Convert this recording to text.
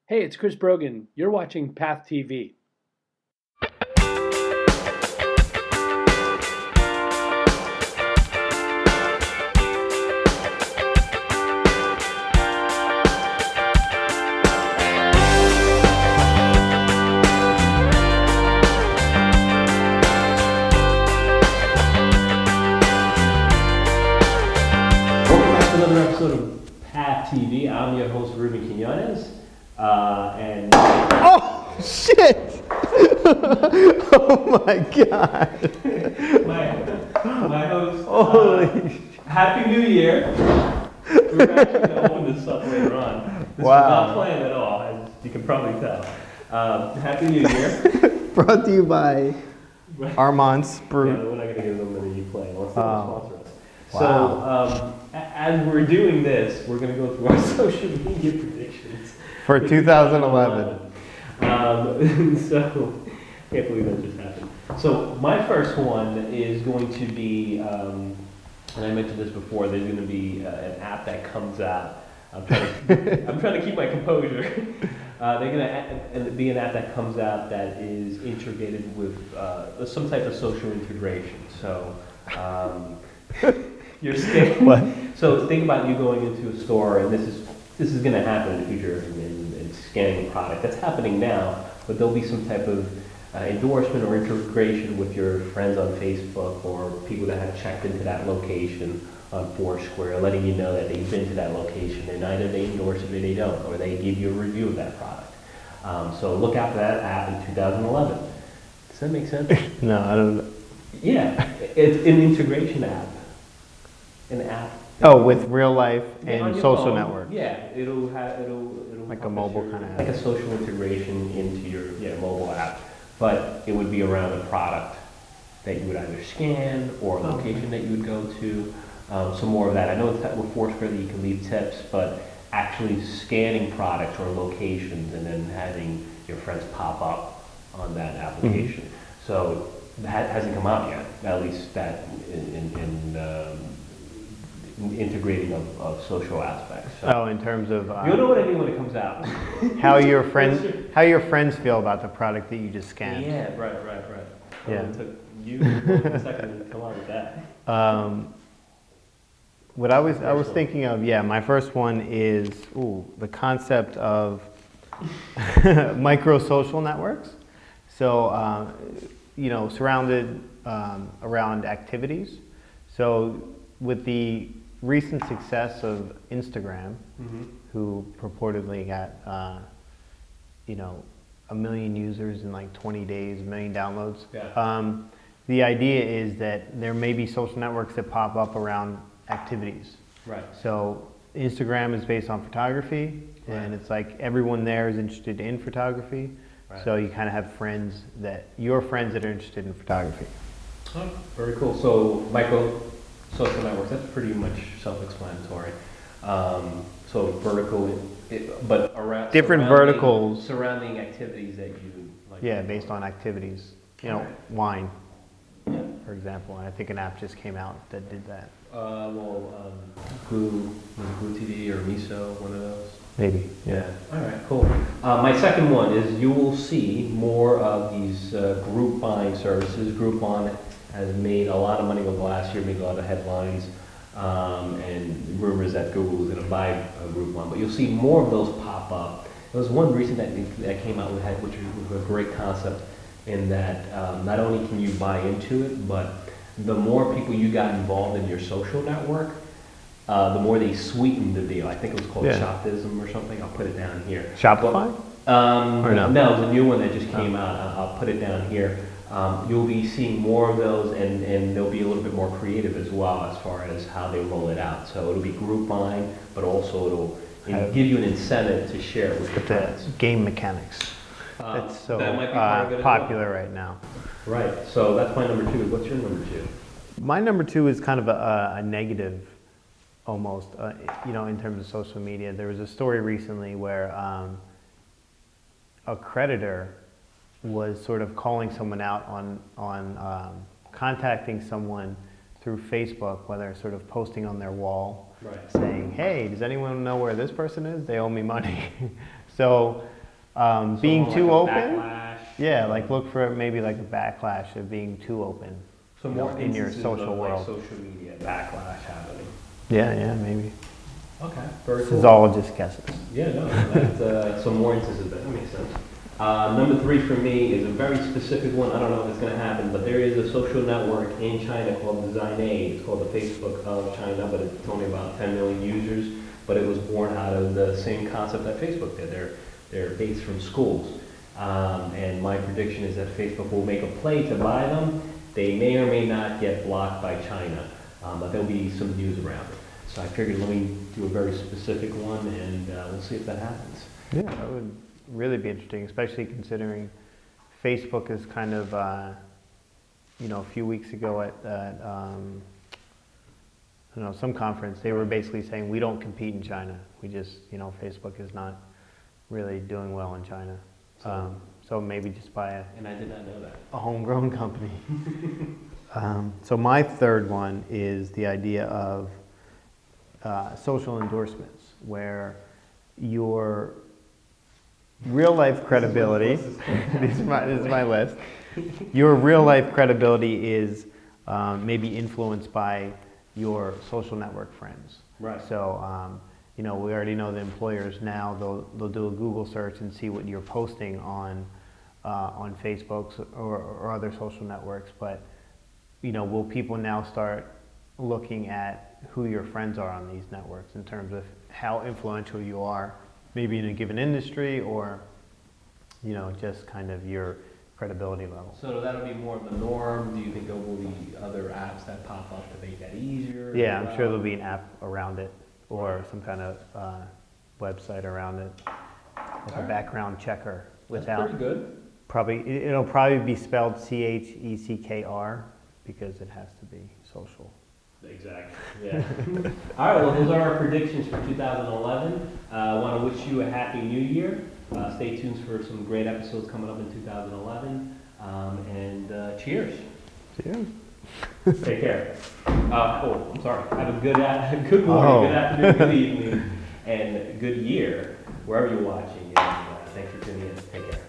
Hey, it's Chris Brogan. You're watching Path TV. Welcome back to another episode of Path TV. I'm your host, Ruben Quinones. And Oh, shit! Oh my god. my host, Holy Happy New Year. We're actually going to open this up later on. This Wow. was not planned at all, as you can probably tell. Happy New Year. Brought to you by Armand Yeah, Sprue. we're not going to give them any play unless they sponsor us. Wow. So, as we're doing this, we're going to go through our social media predictions For 2011. So, can't believe that just happened. So, my first one is going to be, and I mentioned this before, there's going to be an app that comes out. I'm trying to keep my composure. They're going to be an app that comes out that is integrated with some type of social integration. So, you're scanning. What? So think about you going into a store, and this is going to happen in the future, and scanning a product. That's happening now, but there'll be some type of endorsement or integration with your friends on Facebook or people that have checked into that location on Foursquare, letting you know that they've been to that location, and either they endorse it or they don't, or they give you a review of that product. So look out for that app in 2011. Does that make sense? No, I don't know. Yeah, it's an integration app. An app. Oh, with real life Yeah, on and your social phone. networks. Yeah, it'll Like a help mobile with your- kind of like app. a social integration into your mobile app, but it would be around a product that you would either scan or a location that you would go to. Some more of that. I know it's with Foursquare that you can leave tips, but actually scanning products or locations and then having your friends pop up on that application. So that hasn't come out yet. At least that in integrating of social aspects. So Oh, in terms of you'll know what I mean when it comes out. how your friends feel about the product that you just scanned. Yeah, right. Yeah. It took you a second to come out with that. What I was thinking of, yeah, my first one is the concept of micro social networks. So, surrounded around activities. So, with the recent success of Instagram, who purportedly got, 1 million users in like 20 days, 1 million downloads. Yeah. The idea is that there may be social networks that pop up around activities. Right. So Instagram is based on photography, and it's like everyone there is interested in photography. Right. So you kind of have your friends that are interested in photography. Oh, very cool. So micro social networks, that's pretty much self-explanatory. So vertical, but around Different verticals. surrounding activities that you like. Yeah, based on activities. Alright. Wine, Yeah. for example. And I think an app just came out that did that. Glue TV or Miso, one of those. Maybe. Yeah. All right, cool. My second one is you will see more of these group buying services. Groupon has made a lot of money over the last year, made a lot of headlines, and rumors that Google is going to buy Groupon. But you'll see more of those pop up. There was one recent that came out with which was a great concept in that not only can you buy into it, but the more people you got involved in your social network, the more they sweeten the deal. I think it was called Shopism or something. I'll put it down here. Shopify? Or no? No, the new one that just came out. I'll put it down here. You'll be seeing more of those, and they'll be a little bit more creative as well as far as how they roll it out. So it'll be group buying, but also it'll give you an incentive to share it with your But the friends. game mechanics. That's so that might be part of it as well. popular right now. Right. So that's my number two. What's your number two? My number two is kind of a negative, almost, in terms of social media. There was a story recently where a creditor was sort of calling someone out on contacting someone through Facebook, whether sort of posting on their wall, Right. saying, "Hey, does anyone know where this person is? They owe me money." So being more too like a open, backlash. yeah, like look for maybe like a backlash of being too open. So you know, more in your instances social of, world. like social media backlash happening. Yeah, maybe. Okay, very This cool. is all just guesses. Yeah, no, that's some more instances, that makes sense. Number 3 for me is a very specific one. I don't know if it's going to happen, but there is a social network in China called Design A. It's called the Facebook of China, but it's only about 10 million users. But it was born out of the same concept that Facebook did. They're based from schools. And my prediction is that Facebook will make a play to buy them. They may or may not get blocked by China, but there'll be some news around it. So I figured let me do a very specific one, and we'll see if that happens. Yeah, that would really be interesting, especially considering Facebook is kind of, a few weeks ago at I don't know, some conference, they were basically saying we don't compete in China. We just, Facebook is not really doing well in China. So maybe just buy And I did not know that. a homegrown company. So my third one is the idea of social endorsements, where your real life credibility, this is my list, your real life credibility is maybe influenced by your social network friends. Right. So, we already know the employers now, they'll do a Google search and see what you're posting on Facebook or other social networks, but, will people now start looking at who your friends are on these networks in terms of how influential you are, maybe in a given industry or, just kind of your credibility level. So that'll be more of the norm. Do you think there will be other apps that pop up to make that easier? Yeah, I'm sure there'll be an app around it or some kind of website around it, like a background checker. That's pretty good. It'll probably be spelled CHECKR because it has to be social. Exactly, yeah. All right, well, those are our predictions for 2011. I want to wish you a happy new year. Stay tuned for some great episodes coming up in 2011. And cheers. Cheers. Take care. I'm sorry. Have a good morning, good afternoon, good evening, and good year, wherever you're watching. And thanks for tuning in. Take care.